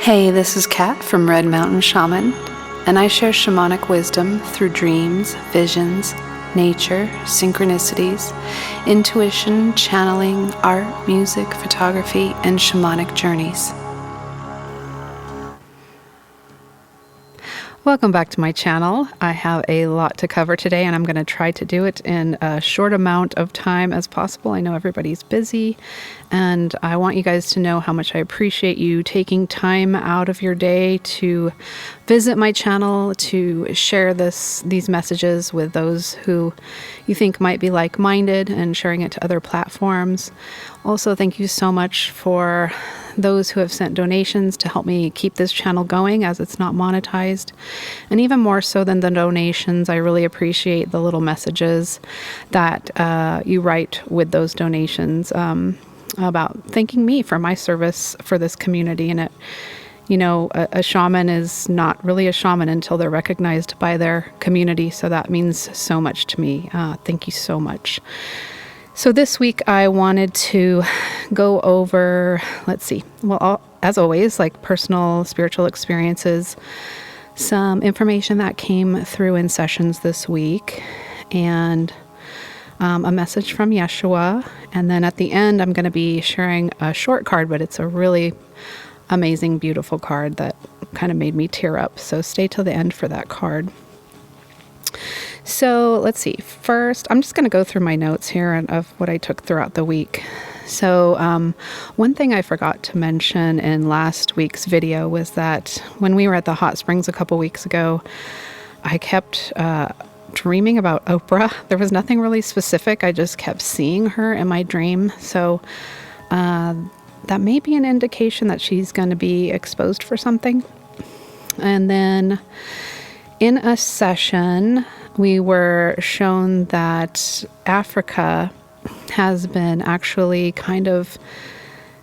Hey, this is Kat from Red Mountain Shaman, and I share shamanic wisdom through dreams, visions, nature, synchronicities, intuition, channeling, art, music, photography, and shamanic journeys. Welcome back to my channel. I have a lot to cover today, and I'm going to try to do it in a short amount of time as possible. I know everybody's busy, and I want you guys to know how much I appreciate you taking time out of your day to visit my channel, to share these messages with those who you think might be like-minded, and sharing it to other platforms. Also, thank you so much for those who have sent donations to help me keep this channel going, as it's not monetized. And even more so than the donations, I really appreciate the little messages that you write with those donations about thanking me for my service for this community. And a shaman is not really a shaman until they're recognized by their community. So that means so much to me. Thank you so much. So this week I wanted to go over, as always, like personal spiritual experiences, some information that came through in sessions this week, and a message from Yeshua. And then at the end, I'm going to be sharing a short card, but it's a really amazing, beautiful card that kind of made me tear up. So stay till the end for that card. So let's see. First, I'm just going to go through my notes here of what I took throughout the week. So one thing I forgot to mention in last week's video was that when we were at the hot springs a couple weeks ago, I kept dreaming about Oprah. There was nothing really specific. I just kept seeing her in my dream. So that may be an indication that she's going to be exposed for something. And then in a session, we were shown that Africa has been actually kind of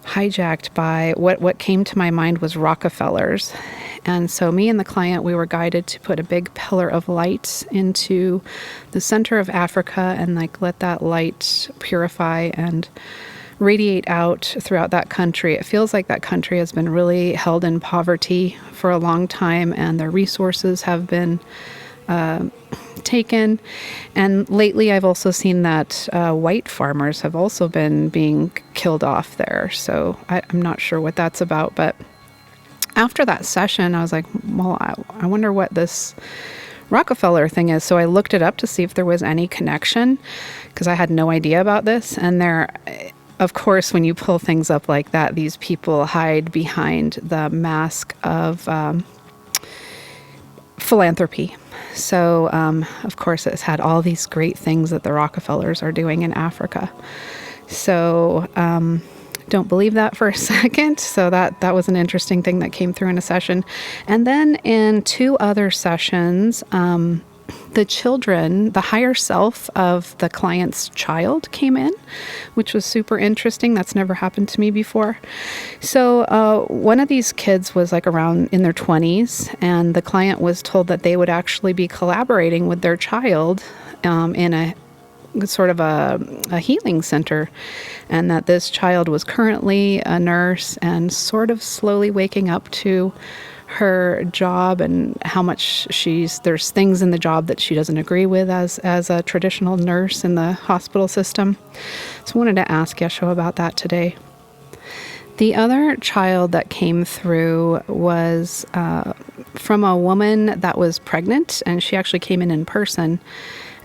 hijacked by what came to my mind was Rockefellers. And so me and the client, we were guided to put a big pillar of light into the center of Africa and let that light purify and radiate out throughout that country. It feels like that country has been really held in poverty for a long time, and their resources have been taken. And lately I've also seen that white farmers have also been being killed off there. So I'm not sure what that's about. But after that session, I was like, well, I wonder what this Rockefeller thing is. So I looked it up to see if there was any connection, because I had no idea about this. And of course, when you pull things up like that, these people hide behind the mask of philanthropy. So, of course, it's had all these great things that the Rockefellers are doing in Africa. So, don't believe that for a second. So that was an interesting thing that came through in a session. And then in two other sessions, the children, the higher self of the client's child came in, which was super interesting. That's never happened to me before. So one of these kids was around in their 20s, and the client was told that they would actually be collaborating with their child in a sort of a healing center, and that this child was currently a nurse and sort of slowly waking up to her job and how much there's things in the job that she doesn't agree with as a traditional nurse in the hospital system. So I wanted to ask Yeshua about that today. The other child that came through was from a woman that was pregnant, and she actually came in person.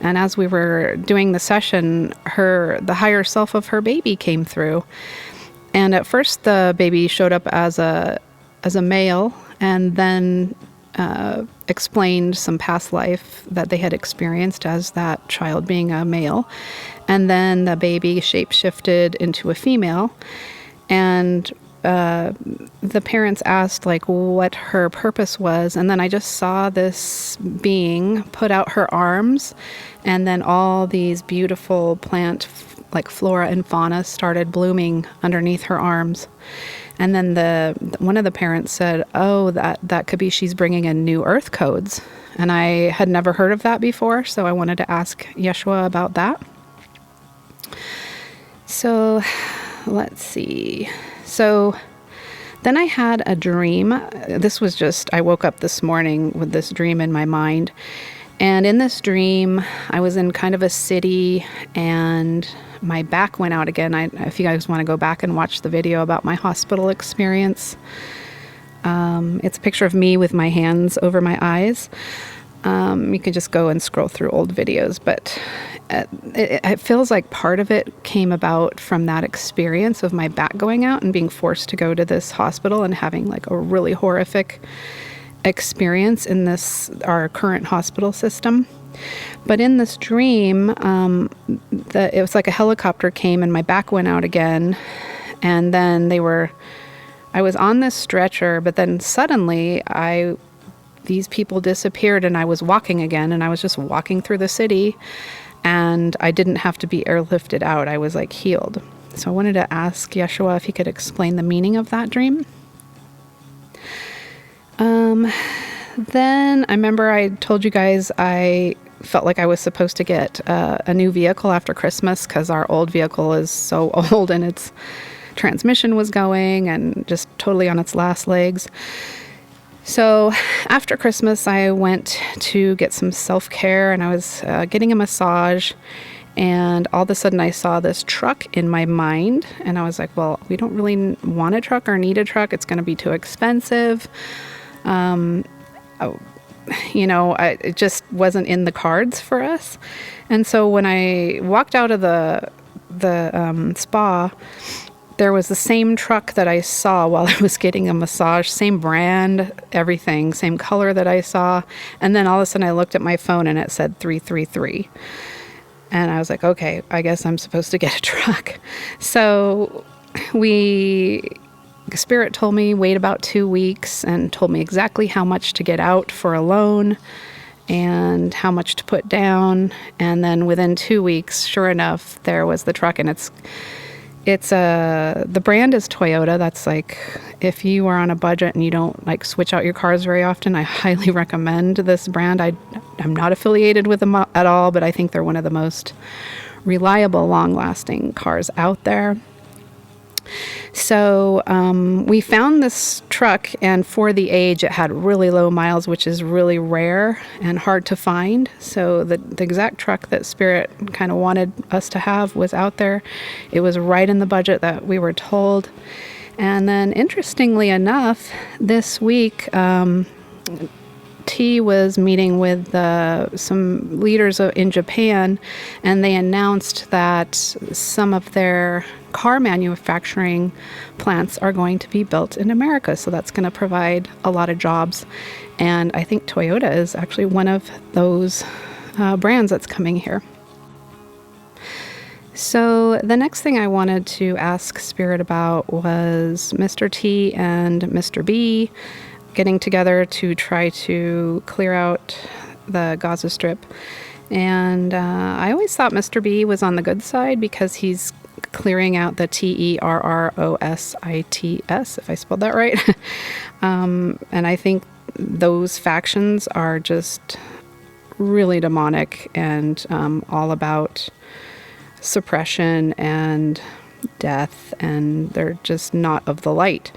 And as we were doing the session, the higher self of her baby came through. And at first the baby showed up as a male, and then explained some past life that they had experienced as that child being a male. And then the baby shape-shifted into a female. And the parents asked what her purpose was. And then I just saw this being put out her arms, and then all these beautiful plant flora and fauna started blooming underneath her arms. And then one of the parents said, oh, that could be she's bringing in new earth codes. And I had never heard of that before, so I wanted to ask Yeshua about that. So let's see. So Then I had a dream. This was just, I woke up this morning with this dream in my mind. And in this dream, I was in kind of a city and my back went out again. If you guys want to go back and watch the video about my hospital experience, it's a picture of me with my hands over my eyes. You can just go and scroll through old videos, but it feels like part of it came about from that experience of my back going out and being forced to go to this hospital and having like a really horrific experience in our current hospital system. But in this dream, it was like a helicopter came and my back went out again, and then I was on this stretcher, but then suddenly these people disappeared and I was walking again, and I was just walking through the city, and I didn't have to be airlifted out. I was like healed. So I wanted to ask Yeshua if he could explain the meaning of that dream. Then I remember I told you guys I felt like I was supposed to get a new vehicle after Christmas because our old vehicle is so old and its transmission was going and just totally on its last legs. So after Christmas, I went to get some self-care, and I was getting a massage, and all of a sudden I saw this truck in my mind, and I was like, well, we don't really want a truck or need a truck. It's going to be too expensive. It just wasn't in the cards for us. And so when I walked out of the spa, there was the same truck that I saw while I was getting a massage, same brand, everything, same color that I saw. And then all of a sudden I looked at my phone and it said 333. And I was like, okay, I guess I'm supposed to get a truck. So Spirit told me wait about 2 weeks and told me exactly how much to get out for a loan and how much to put down. And then within 2 weeks, sure enough, there was the truck, and the brand is Toyota. That's like, if you are on a budget and you don't like switch out your cars very often, I highly recommend this brand. I'm not affiliated with them at all, but I think they're one of the most reliable, long-lasting cars out there. So we found this truck, and for the age, it had really low miles, which is really rare and hard to find. So the exact truck that Spirit kind of wanted us to have was out there. It was right in the budget that we were told. And then, interestingly enough, this week, T was meeting with some leaders in Japan, and they announced that some of their car manufacturing plants are going to be built in America. So that's going to provide a lot of jobs. And I think Toyota is actually one of those brands that's coming here. So the next thing I wanted to ask Spirit about was Mr. T and Mr. B getting together to try to clear out the Gaza Strip. And I always thought Mr. B was on the good side because he's clearing out the terrorsites, if I spelled that right. And I think those factions are just really demonic and all about suppression and death, and they're just not of the light.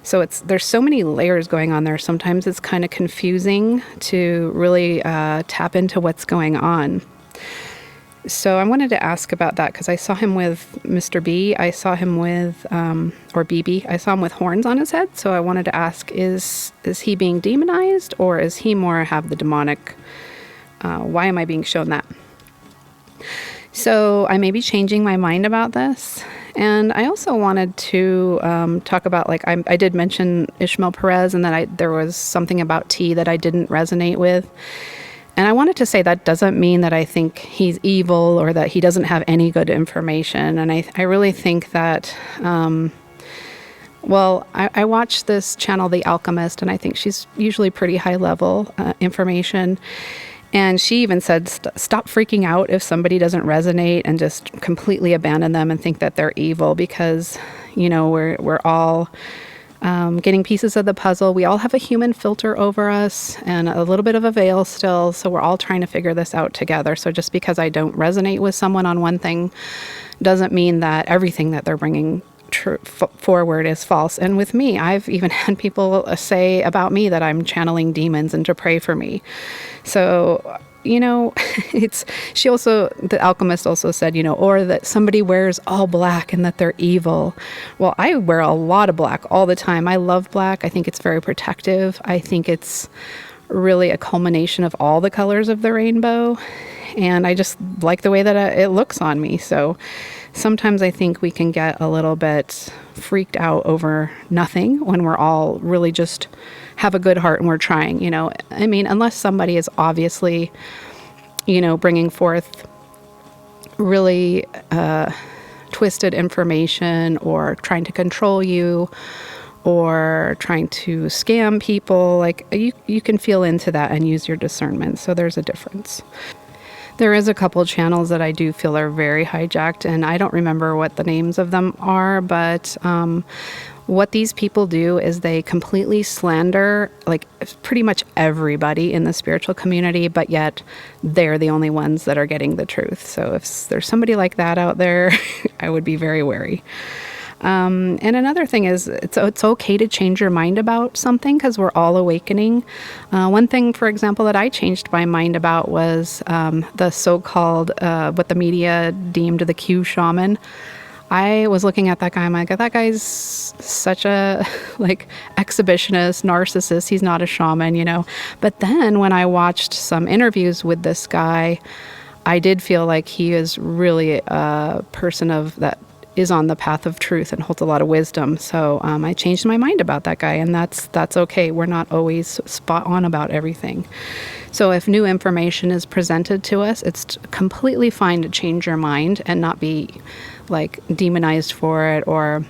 So there's so many layers going on there. Sometimes it's kind of confusing to really tap into what's going on. So I wanted to ask about that because I saw him with Mr. B. I saw him with, or BB. I saw him with horns on his head. So I wanted to ask, is he being demonized, or is he more have the demonic? Why am I being shown that? So I may be changing my mind about this. And I also wanted to talk about, like, I did mention Ishmael Perez, and that there was something about T that I didn't resonate with. And I wanted to say that doesn't mean that I think he's evil or that he doesn't have any good information. And I really think that, I watch this channel, The Alchemist, and I think she's usually pretty high level information. And she even said, stop freaking out if somebody doesn't resonate and just completely abandon them and think that they're evil, because, we're all getting pieces of the puzzle. We all have a human filter over us and a little bit of a veil still. So we're all trying to figure this out together. So just because I don't resonate with someone on one thing doesn't mean that everything that they're bringing forward is false. And with me, I've even had people say about me that I'm channeling demons and to pray for me. So, the alchemist also said, or that somebody wears all black and that they're evil. Well, I wear a lot of black all the time. I love black. I think it's very protective. I think it's really a culmination of all the colors of the rainbow. And I just like the way that it looks on me. So sometimes I think we can get a little bit freaked out over nothing when we're all really just have a good heart and we're trying, unless somebody is obviously, bringing forth really twisted information or trying to control you or trying to scam people. Like you can feel into that and use your discernment. So there's a difference. There is a couple channels that I do feel are very hijacked, and I don't remember what the names of them are, but what these people do is they completely slander like pretty much everybody in the spiritual community, but yet they're the only ones that are getting the truth. So if there's somebody like that out there, I would be very wary. And another thing is it's okay to change your mind about something because we're all awakening. One thing, for example, that I changed my mind about was the so-called, what the media deemed the Q shaman. I was looking at that guy, I'm like, that guy's such a exhibitionist, narcissist. He's not a shaman, But then when I watched some interviews with this guy, I did feel like he is really a person that is on the path of truth and holds a lot of wisdom. So I changed my mind about that guy, and that's okay. We're not always spot on about everything. So if new information is presented to us, it's completely fine to change your mind and not be demonized for it, or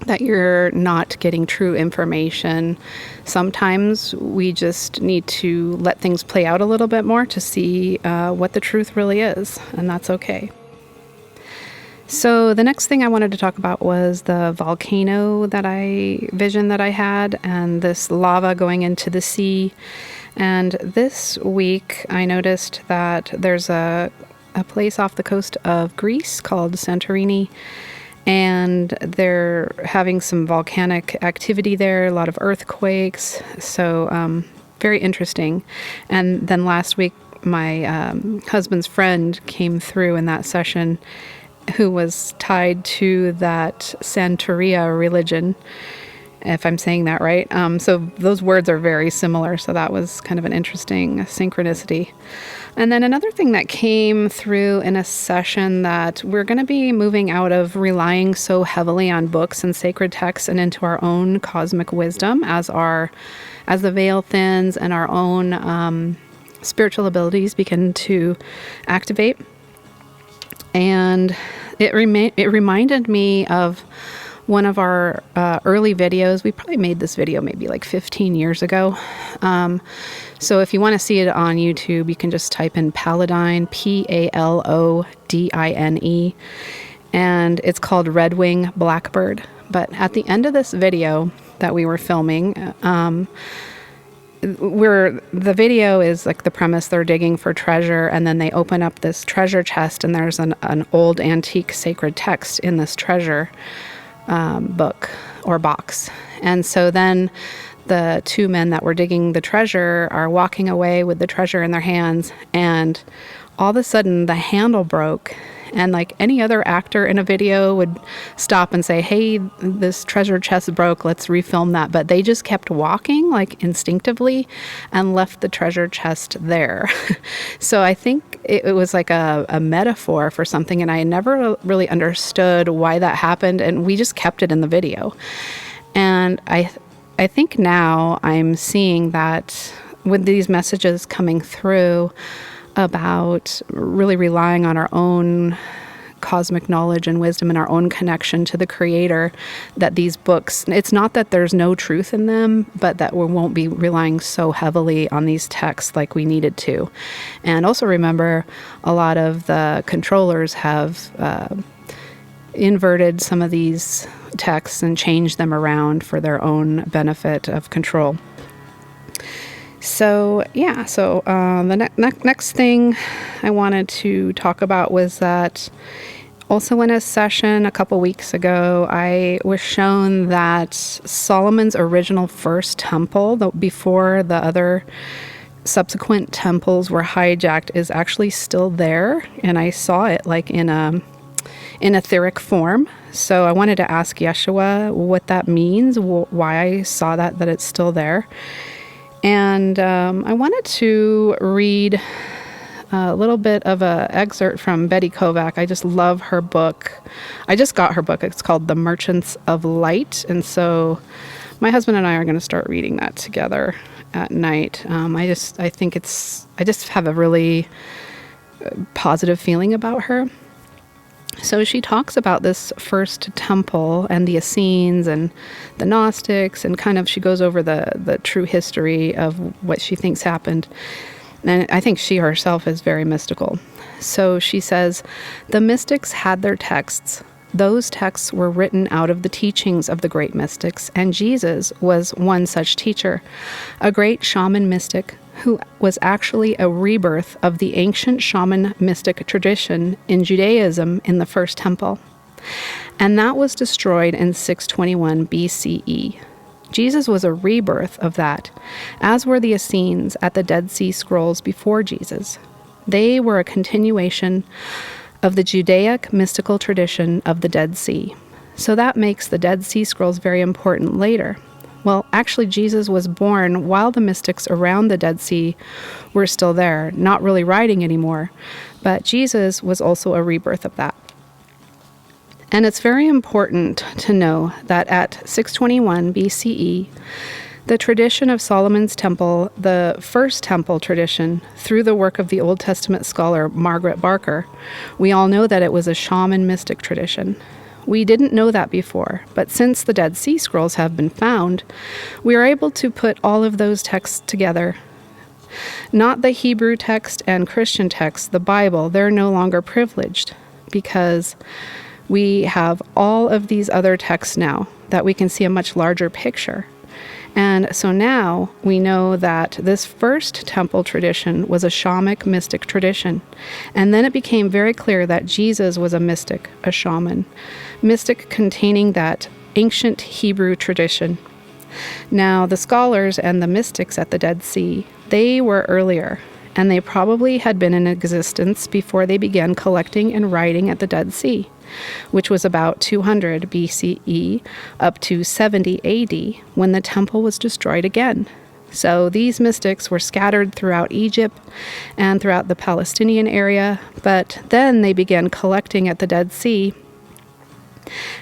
that you're not getting true information. Sometimes we just need to let things play out a little bit more to see what the truth really is, and that's okay. So the next thing I wanted to talk about was the volcano vision that I had, and this lava going into the sea. And this week I noticed that there's a place off the coast of Greece called Santorini, and they're having some volcanic activity there, a lot of earthquakes. So very interesting. And then last week my husband's friend came through in that session, who was tied to that Santeria religion, if I'm saying that right. So those words are very similar. So that was kind of an interesting synchronicity. And then another thing that came through in a session, that we're going to be moving out of relying so heavily on books and sacred texts and into our own cosmic wisdom as the veil thins and our own spiritual abilities begin to activate. And it reminded me of one of our early videos. We probably made this video maybe 15 years ago. So if you want to see it on YouTube, you can just type in Paladine, Palodine, and it's called Red Wing Blackbird. But at the end of this video that we were filming, the video is the premise, they're digging for treasure, and then they open up this treasure chest, and there's an old antique sacred text in this treasure book or box. And so then the two men that were digging the treasure are walking away with the treasure in their hands, and all of a sudden the handle broke. And like any other actor in a video would stop and say, hey, this treasure chest broke, let's refilm that. But they just kept walking instinctively and left the treasure chest there. So I think it was a metaphor for something, and I never really understood why that happened, and we just kept it in the video. And I think now I'm seeing that with these messages coming through about really relying on our own cosmic knowledge and wisdom and our own connection to the Creator, that these books, it's not that there's no truth in them, but that we won't be relying so heavily on these texts like we needed to. And also remember, a lot of the controllers have inverted some of these texts and changed them around for their own benefit of control. So the next thing I wanted to talk about was that Also in a session a couple weeks ago, I was shown that Solomon's original first temple, before the other subsequent temples were hijacked, is actually still there. And I saw it like in etheric form. So I wanted to ask Yeshua what that means, why I saw that it's still there. And I wanted to read a little bit of an excerpt from Betty Kovac. I just love her book. I just got her book. It's called The Merchants of Light. And so my husband and I are going to start reading that together at night. I just have a really positive feeling about her. So she talks about this first temple and the Essenes and the Gnostics, and kind of she goes over the true history of what she thinks happened. And I think she herself is very mystical. So she says, the mystics had their texts. Those texts were written out of the teachings of the great mystics, and Jesus was one such teacher, a great shaman mystic who was actually a rebirth of the ancient shaman mystic tradition in Judaism in the first temple. And that was destroyed in 621 BCE. Jesus was a rebirth of that, as were the Essenes at the Dead Sea Scrolls before Jesus. They were a continuation of the Judaic mystical tradition of the Dead Sea. So that makes the Dead Sea Scrolls very important later. Well, actually, Jesus was born while the mystics around the Dead Sea were still there, not really writing anymore. But Jesus was also a rebirth of that. And it's very important to know that at 621 BCE, the tradition of Solomon's temple, the first temple tradition, through the work of the Old Testament scholar Margaret Barker, we all know that it was a shaman mystic tradition. We didn't know that before, but since the Dead Sea Scrolls have been found, we are able to put all of those texts together. Not the Hebrew text and Christian text, the Bible, they're no longer privileged, because we have all of these other texts now that we can see a much larger picture. And so now we know that this first temple tradition was a shamanic mystic tradition. And then it became very clear that Jesus was a mystic, a shaman, mystic containing that ancient Hebrew tradition. Now, the scholars and the mystics at the Dead Sea, they were earlier, and they probably had been in existence before they began collecting and writing at the Dead Sea, which was about 200 BCE up to 70 AD, when the temple was destroyed again. So these mystics were scattered throughout Egypt and throughout the Palestinian area, but then they began collecting at the Dead Sea.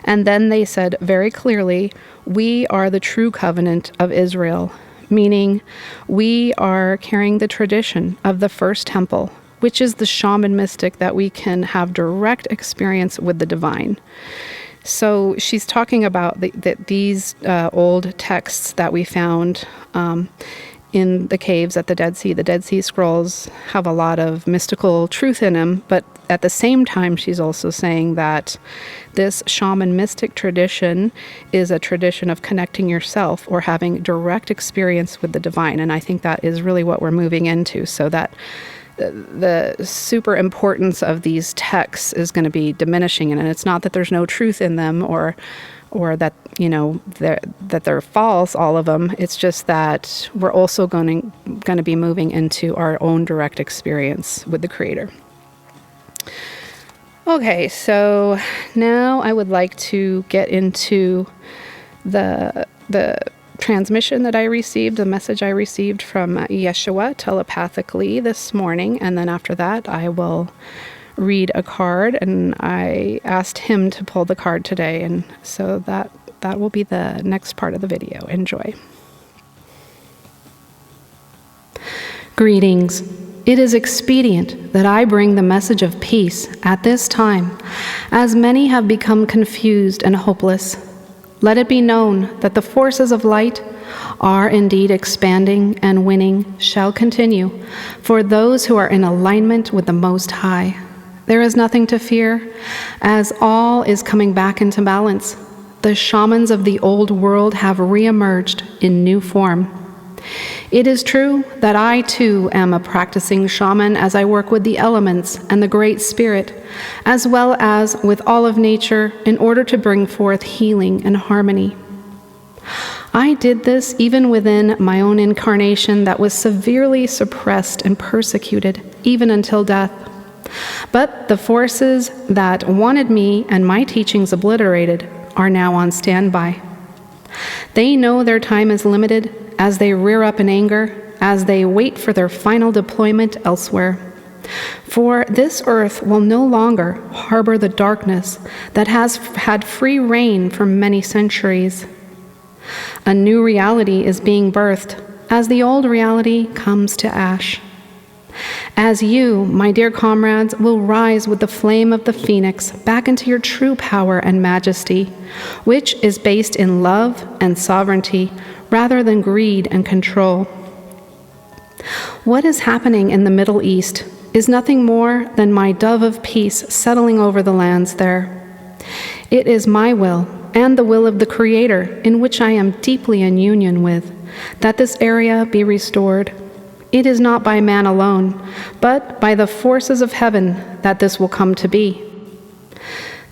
And then they said very clearly, we are the true covenant of Israel, meaning we are carrying the tradition of the first temple, which is the shaman mystic that we can have direct experience with the divine. So she's talking about these old texts that we found in the caves at the Dead Sea. The Dead Sea Scrolls have a lot of mystical truth in them, but at the same time, she's also saying that this shaman mystic tradition is a tradition of connecting yourself or having direct experience with the divine. And I think that is really what we're moving into, so that the super importance of these texts is going to be diminishing. And it's not that there's no truth in them or that, that they're false, all of them. It's just that we're also going to be moving into our own direct experience with the Creator. Okay, so now I would like to get into the transmission that I received, the message I received from Yeshua telepathically this morning, and then after that I will read a card, and I asked him to pull the card today, and so that will be the next part of the video. Enjoy. Greetings. It is expedient that I bring the message of peace at this time, as many have become confused and hopeless. Let it be known that the forces of light are indeed expanding, and winning shall continue for those who are in alignment with the Most High. There is nothing to fear, as all is coming back into balance. The shamans of the old world have reemerged in new form. It is true that I too am a practicing shaman as I work with the elements and the Great Spirit, as well as with all of nature in order to bring forth healing and harmony. I did this even within my own incarnation that was severely suppressed and persecuted, even until death. But the forces that wanted me and my teachings obliterated are now on standby. They know their time is limited as they rear up in anger, as they wait for their final deployment elsewhere. For this earth will no longer harbor the darkness that has had free reign for many centuries. A new reality is being birthed as the old reality comes to ash. As you, my dear comrades, will rise with the flame of the phoenix back into your true power and majesty, which is based in love and sovereignty rather than greed and control. What is happening in the Middle East is nothing more than my dove of peace settling over the lands there. It is my will and the will of the Creator, in which I am deeply in union with, that this area be restored. It is not by man alone, but by the forces of heaven that this will come to be.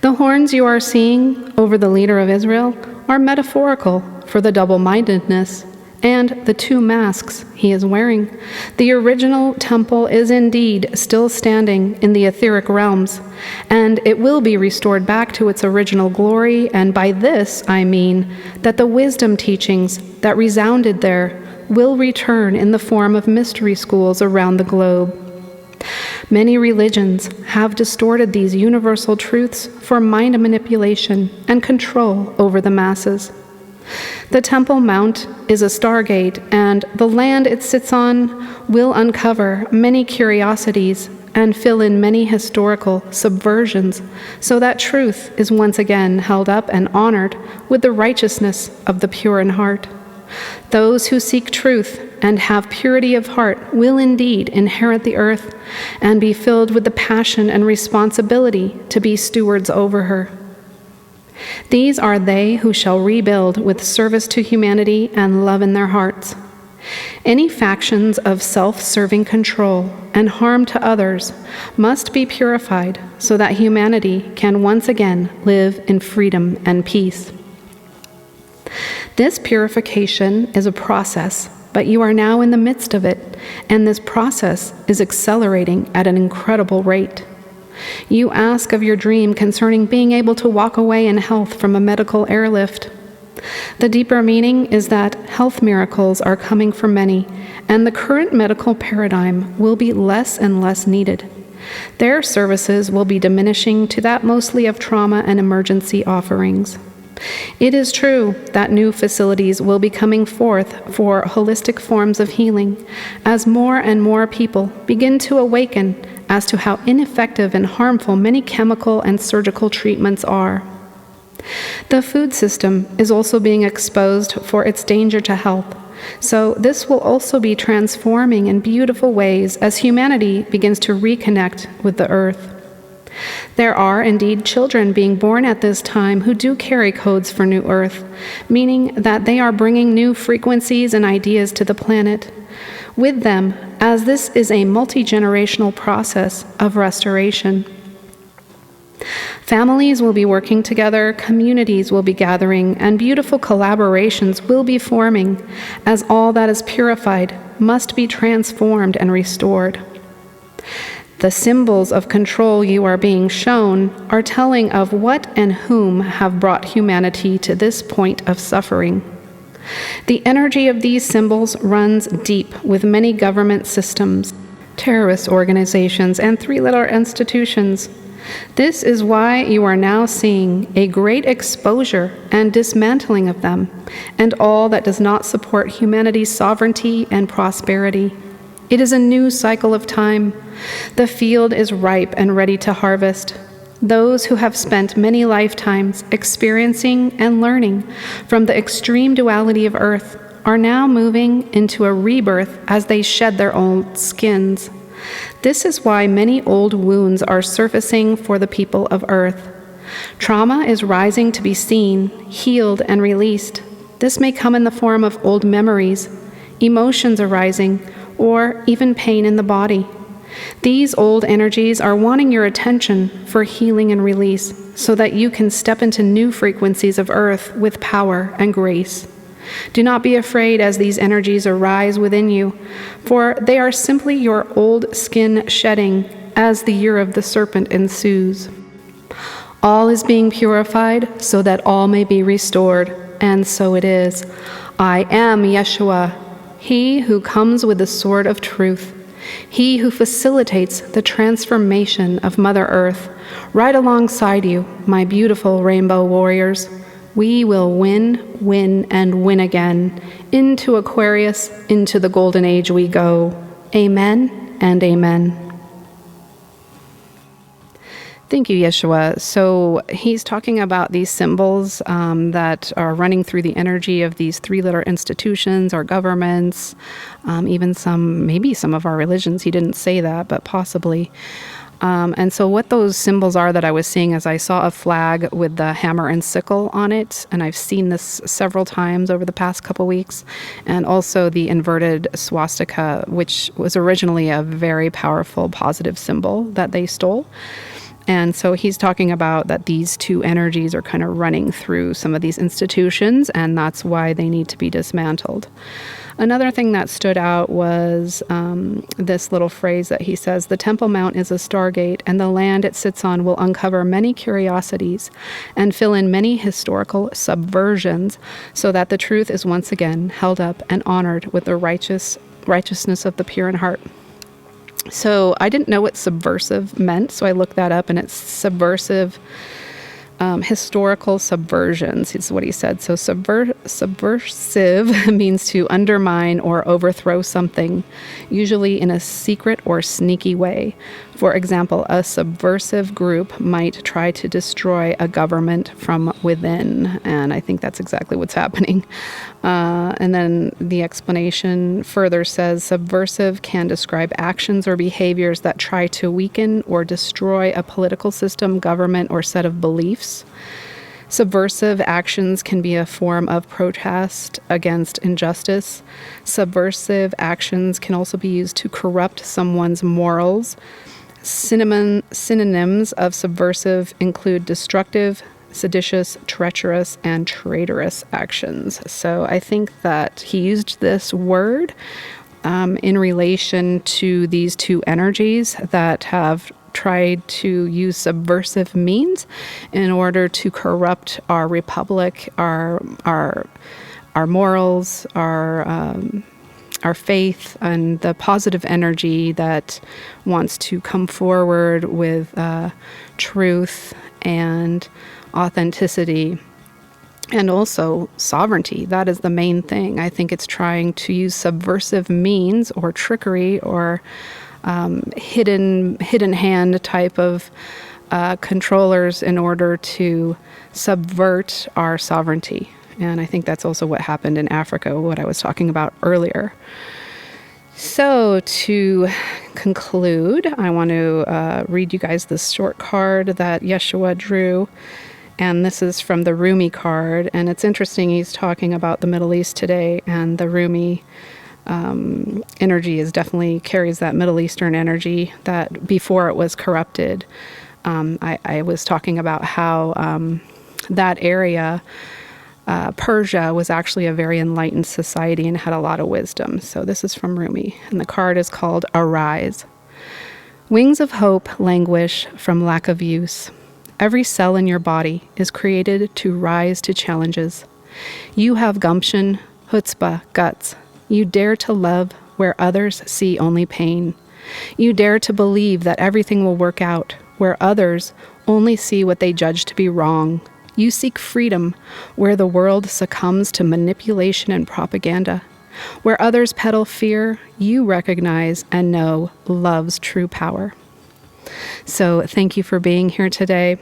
The horns you are seeing over the leader of Israel are metaphorical for the double-mindedness and the two masks he is wearing. The original temple is indeed still standing in the etheric realms, and it will be restored back to its original glory, and by this I mean that the wisdom teachings that resounded there will return in the form of mystery schools around the globe. Many religions have distorted these universal truths for mind manipulation and control over the masses. The Temple Mount is a stargate, and the land it sits on will uncover many curiosities and fill in many historical subversions, so that truth is once again held up and honored with the righteousness of the pure in heart. Those who seek truth and have purity of heart will indeed inherit the earth and be filled with the passion and responsibility to be stewards over her. These are they who shall rebuild with service to humanity and love in their hearts. Any factions of self-serving control and harm to others must be purified so that humanity can once again live in freedom and peace. This purification is a process, but you are now in the midst of it, and this process is accelerating at an incredible rate. You ask of your dream concerning being able to walk away in health from a medical airlift. The deeper meaning is that health miracles are coming for many, and the current medical paradigm will be less and less needed. Their services will be diminishing to that mostly of trauma and emergency offerings. It is true that new facilities will be coming forth for holistic forms of healing as more and more people begin to awaken as to how ineffective and harmful many chemical and surgical treatments are. The food system is also being exposed for its danger to health, so this will also be transforming in beautiful ways as humanity begins to reconnect with the earth. There are indeed children being born at this time who do carry codes for New Earth, meaning that they are bringing new frequencies and ideas to the planet with them, as this is a multi-generational process of restoration. Families will be working together, communities will be gathering, and beautiful collaborations will be forming, as all that is purified must be transformed and restored. The symbols of control you are being shown are telling of what and whom have brought humanity to this point of suffering. The energy of these symbols runs deep with many government systems, terrorist organizations, and three-letter institutions. This is why you are now seeing a great exposure and dismantling of them, and all that does not support humanity's sovereignty and prosperity. It is a new cycle of time. The field is ripe and ready to harvest. Those who have spent many lifetimes experiencing and learning from the extreme duality of earth are now moving into a rebirth as they shed their old skins. This is why many old wounds are surfacing for the people of earth. Trauma is rising to be seen, healed, and released. This may come in the form of old memories, emotions arising, or even pain in the body. These old energies are wanting your attention for healing and release so that you can step into new frequencies of earth with power and grace. Do not be afraid as these energies arise within you, for they are simply your old skin shedding as the year of the serpent ensues. All is being purified so that all may be restored, and so it is. I am Yeshua, he who comes with the sword of truth, he who facilitates the transformation of Mother Earth. Right alongside you, my beautiful rainbow warriors. We will win, win, and win again. Into Aquarius, into the golden age we go. Amen and amen. Thank you, Yeshua. So he's talking about these symbols that are running through the energy of these three-letter institutions or governments, even maybe some of our religions. He didn't say that, but possibly. And so what those symbols are that I was seeing is I saw a flag with the hammer and sickle on it, and I've seen this several times over the past couple weeks, and also the inverted swastika, which was originally a very powerful positive symbol that they stole. And so he's talking about that these two energies are kind of running through some of these institutions, and that's why they need to be dismantled. Another thing that stood out was this little phrase that he says, "The Temple Mount is a stargate, and the land it sits on will uncover many curiosities and fill in many historical subversions so that the truth is once again held up and honored with the righteousness of the pure in heart." So I didn't know what subversive meant, so I looked that up, and it's subversive, historical subversions is what he said. So subversive means to undermine or overthrow something, usually in a secret or sneaky way. For example, a subversive group might try to destroy a government from within, and I think that's exactly what's happening. And then the explanation further says, subversive can describe actions or behaviors that try to weaken or destroy a political system, government, or set of beliefs. Subversive actions can be a form of protest against injustice. Subversive actions can also be used to corrupt someone's morals. Synonyms of subversive include destructive, seditious, treacherous, and traitorous actions. So I think that he used this word in relation to these two energies that have tried to use subversive means in order to corrupt our republic, our morals, our faith, and the positive energy that wants to come forward with truth and authenticity, and also sovereignty. That is the main thing. I think it's trying to use subversive means or trickery or hidden hand type of controllers in order to subvert our sovereignty. And I think that's also what happened in Africa, what I was talking about earlier. So to conclude, I want to read you guys this short card that Yeshua drew. And this is from the Rumi card. And it's interesting, he's talking about the Middle East today, and the Rumi energy definitely carries that Middle Eastern energy that before it was corrupted. I was talking about how that area, Persia, was actually a very enlightened society and had a lot of wisdom. So this is from Rumi, and the card is called Arise. Wings of hope languish from lack of use. Every cell in your body is created to rise to challenges. You have gumption, chutzpah, guts. You dare to love where others see only pain. You dare to believe that everything will work out where others only see what they judge to be wrong. You seek freedom where the world succumbs to manipulation and propaganda. Where others peddle fear, you recognize and know love's true power. So thank you for being here today.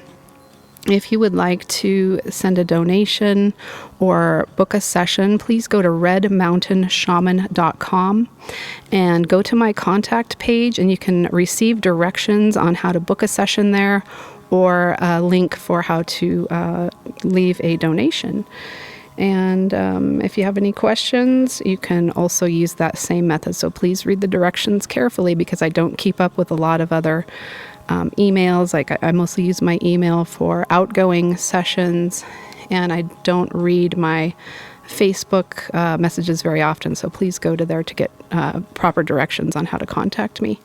If you would like to send a donation or book a session, please go to redmountainshaman.com and go to my contact page, and you can receive directions on how to book a session there, or a link for how to leave a donation. And if you have any questions, you can also use that same method. So please read the directions carefully, because I don't keep up with a lot of other emails. Like I mostly use my email for outgoing sessions, and I don't read my Facebook messages very often. So please go to there to get proper directions on how to contact me.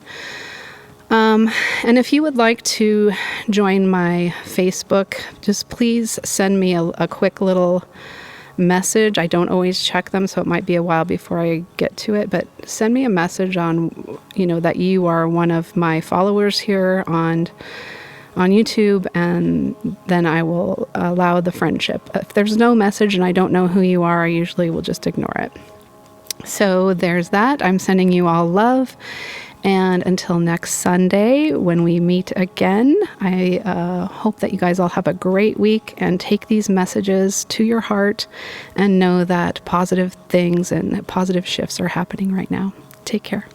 And if you would like to join my Facebook, just please send me a quick little message. I don't always check them, so it might be a while before I get to it, but send me a message on, that you are one of my followers here on YouTube, and then I will allow the friendship. If there's no message and I don't know who you are, I usually will just ignore it. So there's that. I'm sending you all love. And until next Sunday, when we meet again, I hope that you guys all have a great week and take these messages to your heart and know that positive things and positive shifts are happening right now. Take care.